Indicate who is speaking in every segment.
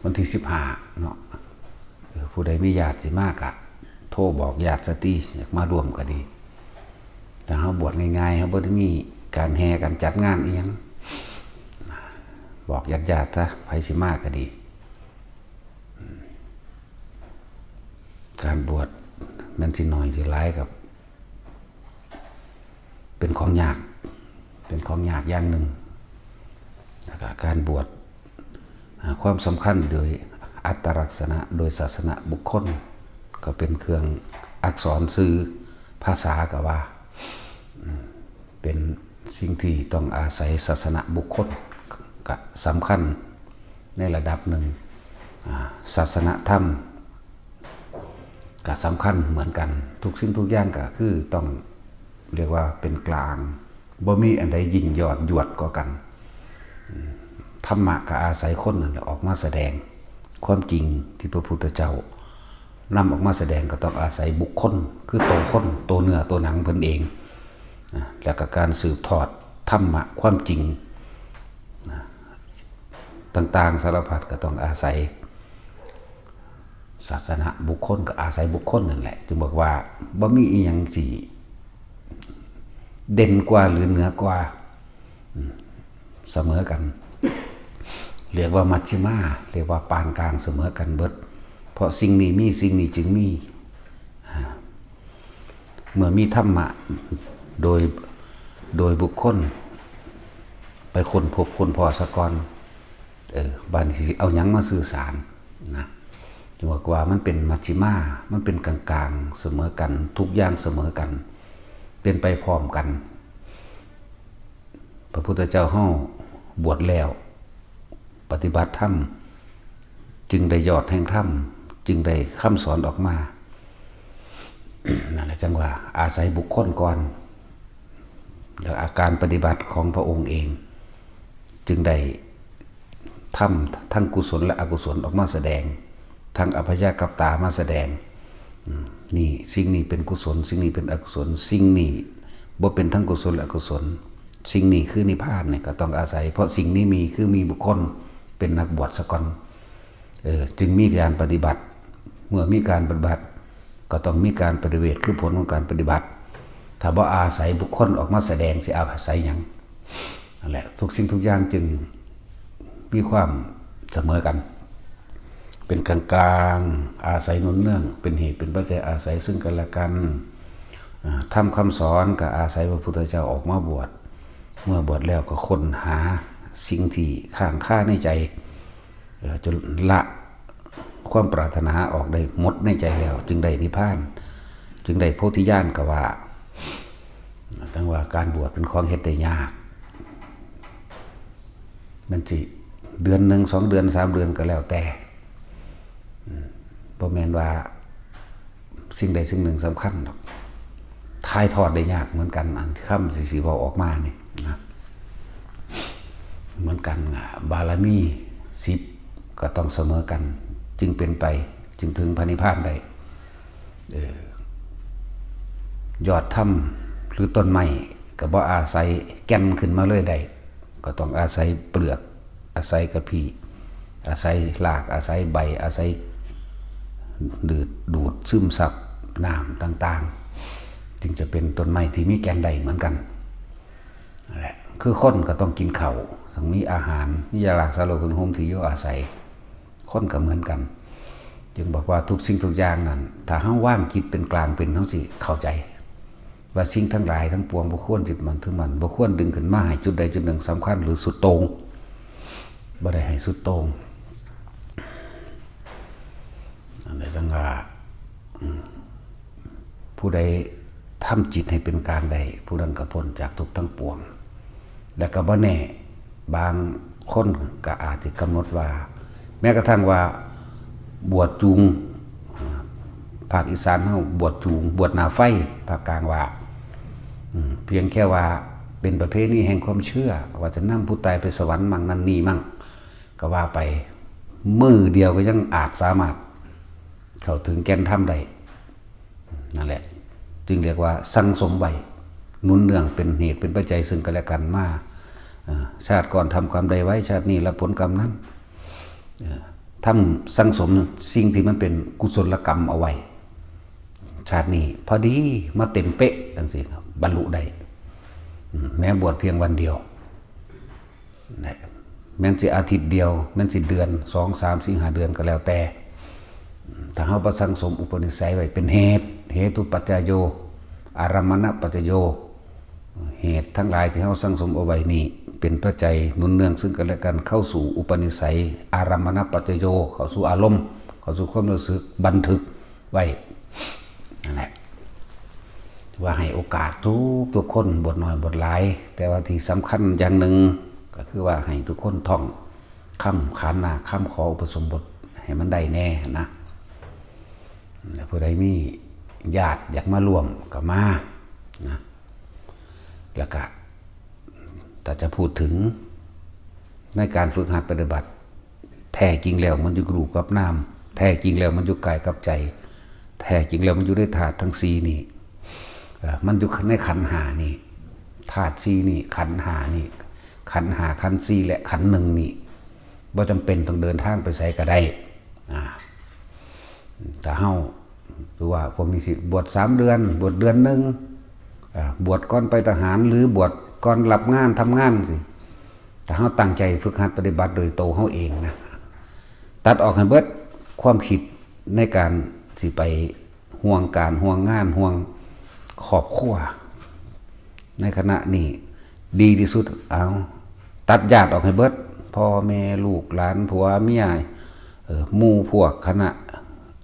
Speaker 1: วันที่15เนาะผู้ใดมีญาติสิมากอะโทรบอกญาติสติอยากมาร่วมก็ดีแต่เขาบวชง่ายๆเขาบ่ได้มีการแห่การจัดงานอีหยังบอกญาติๆซะไผสิมากก็ดีการบวชมันสิน้อยสิหลายกับเป็นของยากอย่างหนึ่งการบวชความสำคัญโดยอัตลักษณะโดยศาสนาบุคคลก็เป็นเครื่องอักษรสื่อภาษาก็ว่าเป็นสิ่งที่ต้องอาศัยศาสนาบุคคลก็สำคัญในระดับหนึ่งศาสนธรรมก็สำคัญเหมือนกันทุกสิ่งทุกอย่างก็คือต้องเรียกว่าเป็นกลางบ่มีอันใดยิ่งยอดยวดกว่ากันธรรมะก็อาศัยคนนั่นแหละออกมาแสดงความจริงที่พระพุทธเจ้านำออกมาแสดงก็ต้องอาศัยบุคคลคือตัวคนตัวเนื้อตัวหนังเพิ่นเองแล้วก็การสืบทอดธรรมะความจริงต่างๆสารพัดก็ต้องอาศัยศาสนาบุคคลก็อาศัยบุคคลนั่นแหละจึงบอกว่าบ่มีอีหยังสิเด่นกว่าหรือเหนือกว่าเสมอกันเรียกว่ามัชฌิมาเรียกว่าปานกลางเสมอกันเบิดเพราะสิ่งนี้มีสิ่งนี้จึงมีเมื่อมีธรรมะโดยบุคคลไปค้นพบคนพอสะก่อนบางทีเอาหยังมาสื่อสารนะจึงบอกว่ามันเป็นมัชฌิมามันเป็นกลางๆเสมอกันทุกอย่างเสมอกันเป็นไปพร้อมกันพระพุทธเจ้าเฮาบวชแล้วปฏิบัติธรรมจึงได้ยอดแห่งธรรมจึงได้คำสอนออกมานั่นแหละจังว่าอาศัยบุคคลก่อนแล้วอาการปฏิบัติของพระองค์เองจึงได้ทำทั้งกุศลและอกุศลออกมาแสดงทั้งอภยกัปตามาแสดงนี่สิ่งนี้เป็นกุศลสิ่งนี้เป็นอกุศลสิ่งนี้บ่เป็นทั้งกุศลและอกุศลสิ่งนี้คือนิพพานเนี่ยก็ต้องอาศัยเพราะสิ่งนี้มีคือมีบุคคลเป็นนักบวชสะก่อนจึงมีการปฏิบัติเมื่อมีการปฏิบัติก็ต้องมีการปฏิเวทคือผลของการปฏิบัติถ้าบ่อาศัยบุคคลออกมาแสดงสิอาศัยหยังนั่นแหละทุกสิ่งทุกอย่างจึงมีความเสมอกันเป็นกลางๆอาศัยหนุนเนื่องเป็นเหตุเป็นปัจจัยอาศัยซึ่งกันและกันทำคำสอนก็อาศัยพระพุทธเจ้าออกมาบวชเมื่อบวชแล้วก็ค้นหาสิ่งที่ข้างค่าในใจจนละความปรารถนาออกได้หมดในใจแล้วจึงได้นิพพานจึงได้โพธิญาณก็ว่าตั้งว่าการบวชเป็นของเฮ็ดได้ยากมันสิเดือนหนึ่ง2 เดือน3 เดือนก็แล้วแต่บ่แม่นว่าสิ่งใดสิ่งหนึ่งสำคัญหรอกถ่ายทอดได้ยากเหมือนกันอันคำสิเว้าออกมานี่นะเหมือนกันบารมี10ก็ต้องเสมอกันจึงเป็นไปจึงถึงพระนิพพานได้ยอดถ้ำหรือต้นไม้ก็บ่อาศัยแก่นขึ้นมาเลยได้ก็ต้องอาศัยเปลือกอาศัยกระพี้อาศัยรากอาศัยใบอาศัยดูดซึมซับน้ำต่างๆจึงจะเป็นต้นไม้ที่มีแก่นได้เหมือนกันนั่นแหละคือคนก็ต้องกินข้าวต้องมีอาหารมียาหลักสารพัดโฮมที่อยู่อาศัยคนก็เหมือนกันจึงบอกว่าทุกสิ่งทุกอย่างนั้นถ้าเฮาว่างจิตเป็นกลางเป็นเฮาสิเข้าใจว่าสิ่งทั้งหลายทั้งปวงบ่ควรจิตมันถึงมันบ่ควรดึงขึ้นมาให้จุดใดจุดหนึ่งสำคัญหรือสุดโต่งบ่ได้ให้สุดโต่งอันนี้จังว่าผู้ใดทำจิตให้เป็นกลางได้ผู้นั้นก็พ้นจากทุกข์ทั้งปวงและก็บ่แน่บางคนก็อาจจะกำหนดว่าแม้กระทั่งว่าบวชจูงภาคอีสานเฮาบวชจูงบวชหน้าไฟภาคกลางว่าเพียงแค่ว่าเป็นประเพณีแห่งความเชื่อว่าจะนำผู้ตายไปสวรรค์มั่งนั่นนี่มั่งก็ว่าไปมือเดียวก็ยังอาจสามารถเข้าถึงแก่นธรรมได้นั่นแหละจึงเรียกว่าสั่งสมไว้หนุนเนื่องเป็นเหตุเป็นปัจจัยซึ่งกันและกันมาชาติก่อนทำกรรมใดไว้ชาตินี้รับผลกรรมนั้น ทำสังสมสิ่งที่มันเป็นกุศลกรรมเอาไว้ชาตินี้พอดีมาเต็มเป๊ะจังซี่ครับบรรลุได้แม้บวชเพียงวันเดียวแม้นสิอาทิตย์เดียวแม้นสิเดือน2 3 4 5เดือนก็แล้วแต่ถ้าเฮาบ่สังสมอุปนิสัยไว้เป็นเหตุปัจจโยอารมณปัจจโยเหตุทั้งหลายที่เฮาสังสมเอาไว้นี่เป็นปัจจัยหนุนเนื่องซึ่งกันและกันเข้าสู่อุปนิสัยอารมณปัจจโยเข้าสู่อารมณ์เข้าสู่ความรู้สึกบันทึกไว้นั่นแหละว่าให้โอกาสทุกคนบทน้อยบทหลายแต่ว่าที่สำคัญอย่างหนึ่งก็คือว่าให้ทุกคนท่องคำขานนาคำขออุปสมบทให้มันได้แน่นะผู้ใดมีญาติอยากมาร่วมก็มานะแล้วก็แต่จะพูดถึงในการฝึกหัดปฏิบัติแท้จริงแล้วมันอยู่รูปกับนามแท้จริงแล้วมันอยู่กายกับใจแท้จริงแล้วมันอยู่ในธาตุทั้ง4นี่มันอยู่ในขันธ์5นี่ธาตุ4นี่ขันธ์5นี่ขันธ์5ขันธ์4และขันธ์1นี่บ่จำเป็นต้องเดินทางไปไสก็ได้แต่เฮาหรือว่าพวกนี้สิบวช3 เดือนบวชเดือนนึงบวชก่อนไปทหารหรือบวชก่อนรับงานทำงานสิแต่เฮาตั้งใจฝึกหัดปฏิบัติโดยโตวเฮาเองนะตัดออกให้เบิดความคิดในการสิไปห่วงการห่วงงานห่วงครอบครัวในขณะนี้ดีที่สุดเอาตัดญาติออกให้เบิดพ่อแม่ลูกหลานผัวเมียหมู่พวกคณะ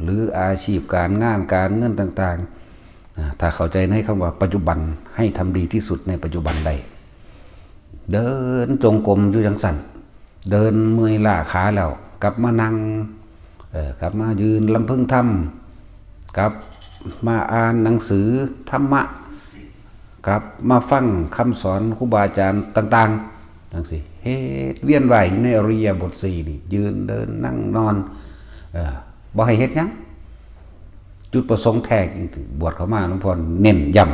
Speaker 1: หรืออาชีพการงานการเงินต่างๆถ้าเข้าใจในคำว่าปัจจุบันให้ทำดีที่สุดในปัจจุบันได้เดินจงกรมอยู่จังสั่นเดินเมื่อยล้าขาแล้วกลับมานั่งกลับมายืนลำพึงธรรมกลับมาอ่านหนังสือธรรมะกลับมาฟังคำสอนครูบาอาจารย์ต่างๆจังสิเฮ็ดเวียนว่ายในอริยบท4นี่ยืนเดินนั่งนอนบ่ให้เฮ็ดหยังจุดประสงค์แท้จริงบวชเข้ามาหลวงพ่อเน้นย้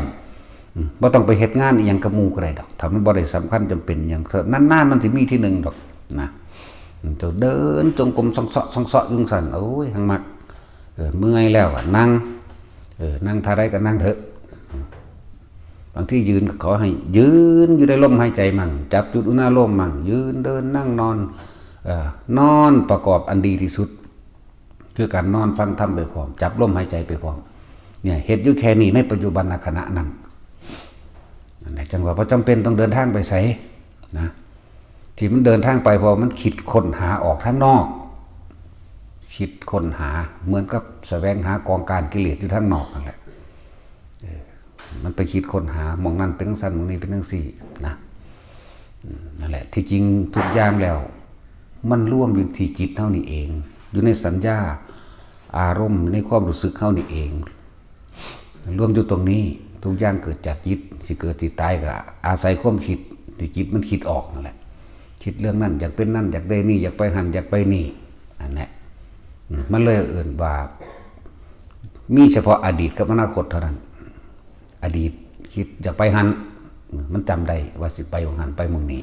Speaker 1: ำบ่ต้องไปเฮ็ดงานอีหยังกับหมู่ก็ได้ดอกถ้ามันบ่ได้สำคัญจำเป็นหยังนานๆมันสิมีที่หนึ่งดอกนะจะเดินจงกรมส่องเสาะยุงสั่นโอ้ยหังมักเมื่อยแล้วนั่งนั่งท่าใดก็นั่งเถอะบางที่ยืนขอให้ยืนอยู่ในลมหายใจมั่งจับจุดอุณาโลมมั่งยืนเดินนั่งนอนนอนประกอบอันดีที่สุดคือการนอนฟังธรรมไปพร้อมจับลมหายใจไปพร้อมเนี่ยเฮ็ดอยู่แค่นี้ในปัจจุบันขณะนั้นจังว่าบ่จำเป็นต้องเดินทางไปไสนะที่มันเดินทางไปพอมันคิดค้นหาออกทางนอกคิดค้นหาเหมือนกับแสวงหากองการกิเลสอยู่ทางนอกนั่นแหละมันไปคิดค้นหามองนั่นเป็นทั้งสั้นมองนี้เป็นทั้งสี่นะนั่นแหละที่จริงทุกอย่างแล้วมันร่วมอยู่ที่จิตเท่านี้เองอยู่ในสัญญาอารมณ์ในความรู้สึกเท่านี้เองรวมอยู่ตรงนี้ทุกอย่างเกิดจากจิตสิเกิดสิตายก็อาศัยความคิดที่จิตมันคิดออกนั่นแหละคิดเรื่องนั้นอยากเป็นนั่นอยากได้นี่อยากไปหันอยากไปนี่นั่นแหละมันเลยเอื่นว่ามีเฉพาะอดีตกับอนาคตเท่านั้นอดีตคิดอยากไปหันมันจำได้ว่าสิไปหันไปมึงนี้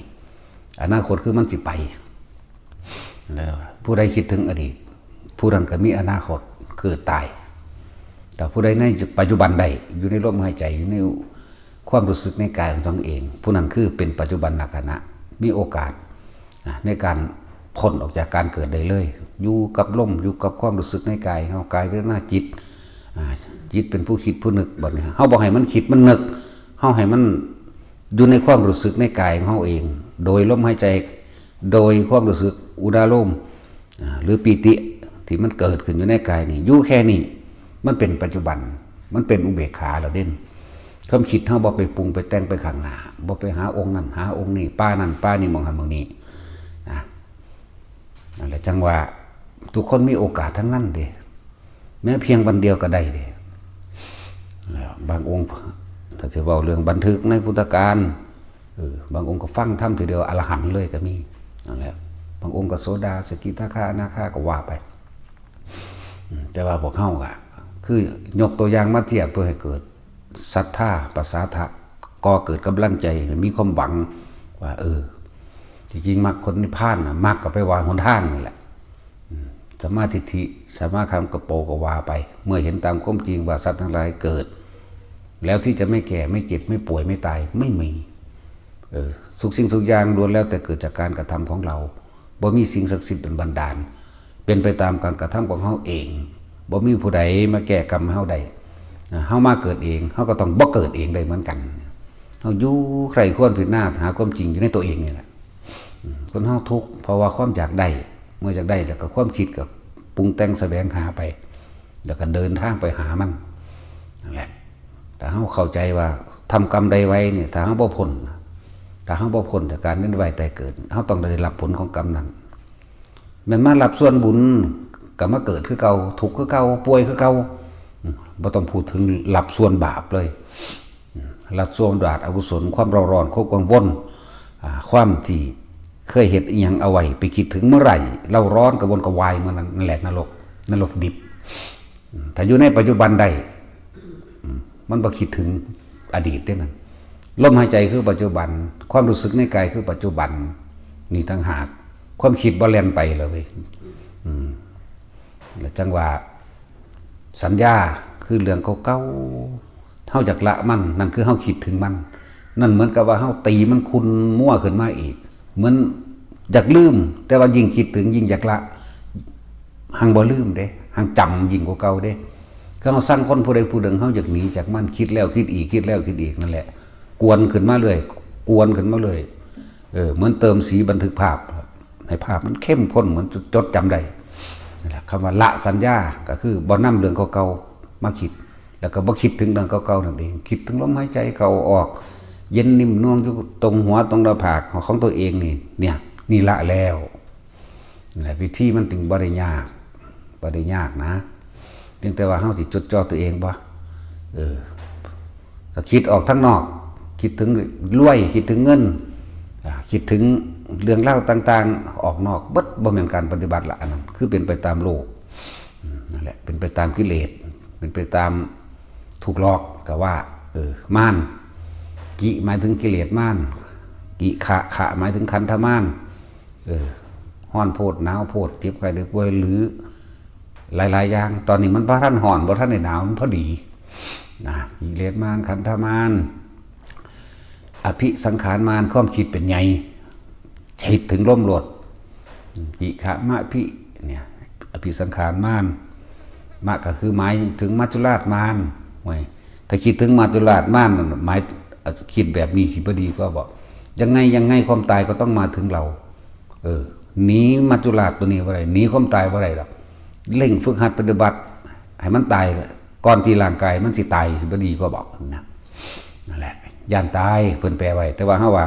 Speaker 1: อนาคตคือมันสิไปแล้วผู้ใดคิดถึงอดีตผู้นั้นก็มีอนาคตคือตายแต่ผู้ใดในปัจจุบันใดอยู่ในลมหายใจอยู่ในความรู้สึกในกายของตนเองผู้นั้นคือเป็นปัจจุบันขณะมีโอกาสในการพ้นออกจากการเกิดได้เลยอยู่กับลมอยู่กับความรู้สึกในกายเฮากายเวทนาจิตจิตเป็นผู้คิดผู้นึกบัดนี้เฮาบ่ให้มันคิดมันนึกเฮาให้มันอยู่ในความรู้สึกในกายของเฮาเองโดยลมหายใจโดยความรู้สึกอุณาโลมหรือปีติที่มันเกิดขึ้นอยู่ในกายนี่อยู่แค่นี้มันเป็นปัจจุบันมันเป็นอุเบกขาแล้วเด่นความคิดเฮาบ่ไปปรุงไปแต่งไปข้างหน้าบ่ไปหาองค์นั้นหาองค์นี้ป้านั่นป้านี่มองหันมองนี้นั่นแหละจังว่าทุกคนมีโอกาสทั้งนั้นเด้แม้เพียงวันเดียวก็ได้เด้แล้วบางองค์ถ้าจะเว้าเรื่องบันทึกในพุทธกาลบางองค์ก็ฟังธรรมทีเดียวอรหันต์เลยก็มีนั่นแหละบางองค์ก็โสดาสกิทาคาอนาคาก็ว่าไปแต่ว่าพวกเฮาก็คือยกตัวอย่างมาเทียบเพื่อให้เกิดศรัทธาประสาทะก็เกิดกำลังใจมีความหวังว่าจริงๆมรรคผลนิพพานน่ะมรรคก็ไปวางหนทางนี่แหละ สัมมาทิฏฐิสัมมาคัมกะโปกวาไป เมื่อเห็นตามความจริงว่าสัตว์ทั้งหลายเกิดแล้วที่จะไม่แก่ไม่เจ็บไม่ป่วยไม่ตายไม่มีทุกสิ่งทุกอย่างล้วนแล้วแต่เกิดจากการกระทำของเราบ่มีสิ่งศักดิ์สิทธิ์บันดาลเป็นไปตามการกระทำของเฮาเองบ่มีผู้ใดมาแก้กรรมเฮาได้เฮามาเกิดเองเฮาก็ต้องบ่เกิดเองได้เหมือนกันเฮาอยู่ใครควรผิดหน้าหาความจริงอยู่ในตัวเองนี่แหละคนเฮาทุกข์เพราะว่าความอยากได้เมื่ออยากได้แล้วก็ความคิดกับปรุงแต่งแสวงหาไปแล้วก็เดินทางไปหามันนั่นแหละแต่เฮาเข้าใจว่าทำกรรมใดไว้เนี่ยถ้าเฮาบ่พ้นถ้าเฮาบ่พ้นจากการเวียนว่ายตายเกิดเฮาต้องได้รับผลของกรรมนั้นแม่นมารับส่วนบุญก็มาเกิดคือเก่าทุกข์คือเก่าป่วยคือเก่าบ่ต้องพูดถึงรับส่วนบาปเลยรับส่วนบาปอกุศลความเร่าร้อนความกังวลความที่เคยเห็นอีหยังเอาไว้ไปคิดถึงเมื่อไหร่เล่าร้อนกระวนกระวายเมื่อนั้นนั่นแหละนรกดิบถ้าอยู่ในปัจจุบันได้มันบ่คิดถึงอดีตได้นั่นลมหายใจคือปัจจุบันความรู้สึกในกายคือปัจจุบันนี่ต่างหากความคิดบ่แล่นไปเลยแล้วจังว่าสัญญาคือเรื่องเก่าๆเฮาจักละมันนั่นคือเฮาคิดถึงมันนั่นเหมือนกับว่าเฮาตีมันคุณมั่วขึ้นมาอีกเหมือนอยากลืมแต่ว่ายิ่งคิดถึงยิ่งอยากละหังบ่ลืมเด้หังจำยิ่งกว่าเก่าเด้ก็เฮาสร้างคนผู้ใดผู้หนึ่งเฮาอยากหนีจากมันคิดแล้วคิดอีกคิดแล้วคิดอีกนั่นแหละกวนขึ้นมาเลยกวนขึ้นมาเลยเหมือนเติมสีบันทึกภาพให้ภาพมันเข้มข้นเหมือนจดจำได้นั่นแหละคำว่าละสัญญาก็คือบ่นำเรื่องเก่าๆมาคิดแล้วก็บ่คิดถึงเรื่องเก่าๆนั่นเองคิดถึงลมหายใจเข้าออกเย็นนิ่มนวลอยู่ตรงหัวตรงหน้าผากของตัวเองนี่ละแล้วนี่แหละวิธีมันถึงบ่ได้ยากนะเพียงแต่ว่าเฮาสิจดจ่อตัวเองบ่ถ้าคิดออกทั้งนอกคิดถึงรวยคิดถึงเงินคิดถึงเรื่องเล่าต่างๆออกนอกเบิดบ่แม่นการปฏิบัติละอันนั้นคือเป็นไปตามโลกนั่นแหละเป็นไปตามกิเลสเป็นไปตามถูกหลอกก็ว่าม่านกิหมายถึงกิเลสม่านกิขะหมายถึงขันธม่านฮ้อนโพดหนาวโพดเจ็บไข้ได้ป่วยหรือหลายๆอย่างตอนนี้มันบ่ทันฮ้อนบ่ทันได้หนาวมันพอดีนะกิเลสม่านขันธม่านอภิสังขารม่านความคิดเป็นไงคิดถึงล่มโลดกิขะมะภิเนี่ยอภิสังขารม่านมะก็คือหมายถึงมัจจุราชม่านถ้าคิดถึงมัจจุราชม่านหมายคิดแบบนี้สิบ่ดีก็บอกยังไงความตายก็ต้องมาถึงเราหนีมัจจุราชตัวนี้บ่ได้หนีความตายบ่ได้หรอกเร่งฝึกหัดปฏิบัติให้มันตายก่อนที่ร่างกายมันสิตายสิบ่ดีก็บอกนะนั่นแหละย่านตายเพิ่นแปลไว้แต่ว่าเฮาว่า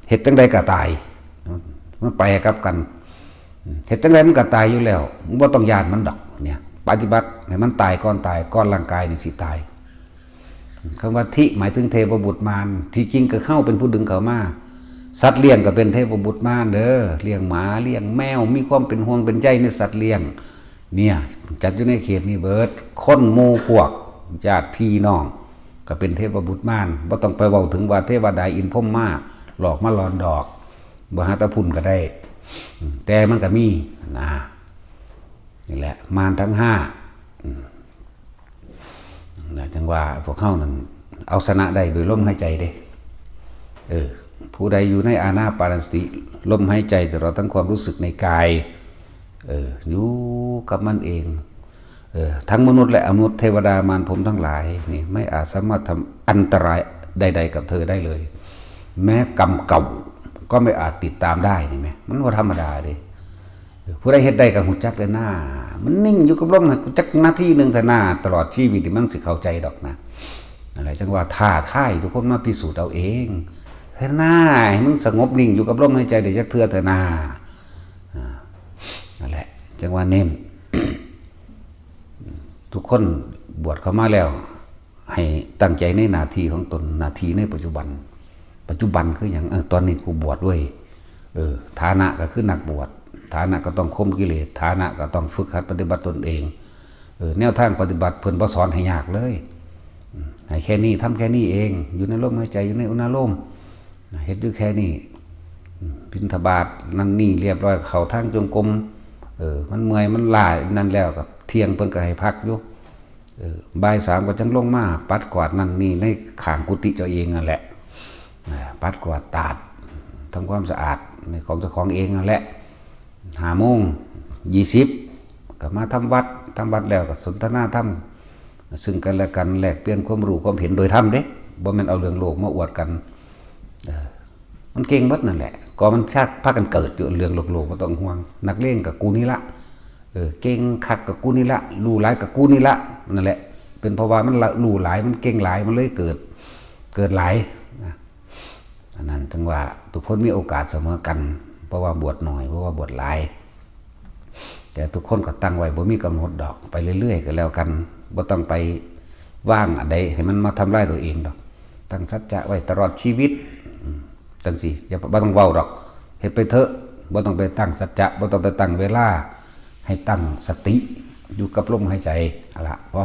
Speaker 1: เฮ็ดจังได๋ก็ตายมันไปกับกันเฮ็ดจังได๋มันก็ตายอยู่แล้วบ่ต้องย่านมันดอกเนี่ยปฏิบัติให้มันตายก่อนร่างกายนี่สิตายคำว่าทิหมายถึงเทพบุตรมารที่จริงก็เข้าเป็นผู้ดึงเขามาสัตว์เลี้ยงก็เป็นเทพบุตรมารเด้อเลี้ยงหมาเลี้ยงแมวมีความเป็นห่วงเป็นใยในสัตว์เลี้ยงเนี่ยจัดอยู่ในเขตนี้เบิดคนหมู่พวกญาติพี่น้องก็เป็นเทพบุตรมารบ่ต้องไปเว้าถึงว่าเทวดาอินพรหมมาหลอกมาหลอนดอกบ่หาตะพุ่นก็ได้แต่มันก็มีนะนี่แหละมารทั้ง5จังว่าพวกเขานั้นเอาชนะได้โดยลมหายใจเด้ผู้ใดอยู่ในอานาปานสติลมหายใจตลอดทั้งความรู้สึกในกายอยู่กับมันเองทั้งมนุษย์และอมนุษย์เทวดามารพรหมทั้งหลายนี่ไม่อาจสามารถทำอันตรายใดๆกับเธอได้เลยแม้กรรมเก่าก็ไม่อาจติดตามได้นี่แม่มันว่าธรรมดาเด้ผู้ใดเฮ็ดได้กับหูจักเลยหน้ามันนิ่งอยู่กับลมจักนาทีนึงแต่หน้าตลอดชีวิตมันสิเข้าใจดอกนะอะไรจังว่าท่าท่ายทุกคนมาพิสูจน์เอาเองเฮ็ดหน้าให้มึงสงบนิ่งอยู่กับลมหายใจได้จักเทื่อเถอะหน้านั่นแหละจังว่าเน้น ทุกคนบวชเข้ามาแล้วให้ตั้งใจในหน้าที่ของตนหน้าที่ในปัจจุบันคืออย่างตอนนี้กูบวชด้วยฐานะก็คือนักบวชฐานะก็ต้องข่มกิเลสฐานะก็ต้องฝึกหัดปฏิบัติตนเองแนวทางปฏิบัติเพิ่นบ่สอนให้ยากเลยให้แค่นี้ทำแค่นี้เองอยู่ในลมหายใจอยู่ในอุณโลมเฮ็ดอยู่แค่นี้บิณฑบาตนั่นนี่เรียบร้อยเข้าทางจงกรม มันเมื่อยมันล้านั่นแล้วกับเที่ยงเพิ่นก็ให้พักอยู่บ่าย3ก็จังลงมาปัดกวาดนั่นนี่ในข้างกุฏิเจ้าเองนั่นแหละปัดกวาดตาดทำความสะอาดในของเจ้าของเองนั่นแหละ5:20ก็มาทำวัดแล้วก็สนทนาธรรมซึ่งกันและกันแลกเปลี่ยนความรู้ความเห็นโดยธรรมเด้บ่แม่นเอาเรื่องโลกมาอวดกันมันเก่งหมดนั่นแหละก็มันชาติพากันเกิดอยู่เรื่องโลกบ่ต้องห่วงนักเลงกับกูนี่ละเก่งคักกับกูนี่ละรู้หลายกับกูนี่ละนั่นแหละเป็นเพราะว่ามันรู้หลายมันเก่งหลายมันเลยเกิดหลายอันนั้นถึงว่าทุกคนมีโอกาสเสมอกันเพราะว่าบวชน้อยเพราะว่าบวชหลายแต่ทุกคนก็ตั้งไว้บ่มีกำหนดดอกไปเรื่อยๆก็แล้วกันบ่ต้องไปว่างอันใดให้มันมาทำร้ายตัวเองดอกตั้งสัจจะไว้ตลอดชีวิตจังสิอย่าบ่ต้องเว้าดอกเฮ็ดไปเถอะบ่ต้องไปตั้งสัจจะบ่ต้องไปตั้งเวลาให้ตั้งสติอยู่กับลมหายใจเอาล่ะเพราะ